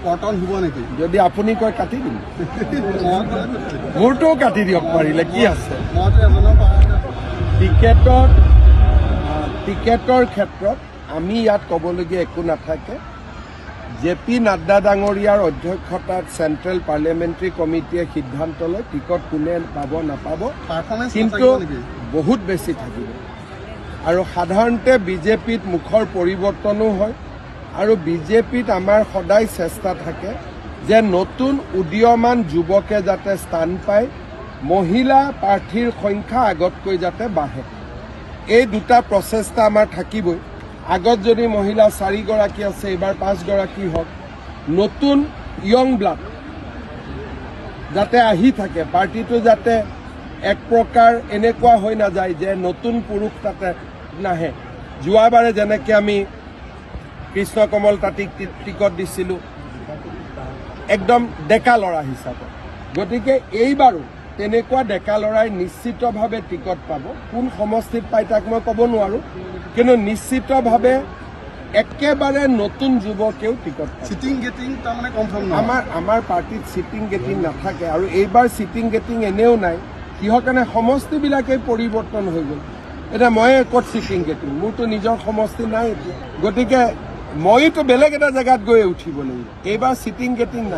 পটন হব নেকি যদি আপুনি কয় কাটি দিম মোৰটো কাটি দিয়ক পাৰিলে কি আছে টিকেটৰ ক্ষেত্ৰত আমি ইয়াত ক'বলগীয়া একো নাথাকে জেপি নাড্ডা ডাঙৰীয়াৰ অধ্যক্ষতাত চেণ্ট্ৰেল পাৰ্লিয়ামেণ্টাৰী কমিটিয়ে সিদ্ধান্ত লয় টিকট কোনে পাব নাপাব কিন্তু বহুত বেছি থাকিব আৰু সাধাৰণতে বিজেপিত মুখৰ পৰিৱৰ্তনো হয় আৰু বিজেপিত আমাৰ সদায় চেষ্টা থাকে যে নতুন উদীয়মান যুৱকে যাতে স্থান পায় মহিলা প্ৰাৰ্থীৰ সংখ্যা আগতকৈ যাতে বাঢ়ে এই দুটা প্ৰচেষ্টা আমাৰ থাকিবই আগত যদি মহিলা 4 গৰাকী আছে এবাৰ 5 গৰাকী হওক নতুন ইয়ং ব্লাড যাতে আহি থাকে পাৰ্টিটো যাতে এক প্ৰকাৰ এনেকুৱা হৈ নাযায় যে নতুন পুৰুষ তাতে নাহে যোৱাবাৰে যেনেকৈ আমি কৃষ্ণ কমল তাঁতীক টিকট দিছিলোঁ একদম ডেকা ল'ৰা হিচাপে গতিকে এইবাৰো তেনেকুৱা ডেকা ল'ৰাই নিশ্চিতভাৱে টিকট পাব কোন সমষ্টিত পাই তাক মই ক'ব নোৱাৰোঁ কিন্তু নিশ্চিতভাৱে একেবাৰে নতুন যুৱকেও টিকট সিটিং গেটিং তাৰমানে কনফাৰ্ম আমাৰ পাৰ্টিত সিটিং গেটিং নাথাকে আৰু এইবাৰ সিটিং গেটিং এনেও নাই কিহৰ কাৰণে সমষ্টিবিলাকেই পৰিৱৰ্তন হৈ গ'ল এতিয়া মই ক'ত সিটিং গেটিং মোৰতো নিজৰ সমষ্টি নাই এতিয়া গতিকে মইতো বেলেগ এটা জেগাত গৈ উঠিব লাগিব এইবাৰ সিটিং গেটিং নাই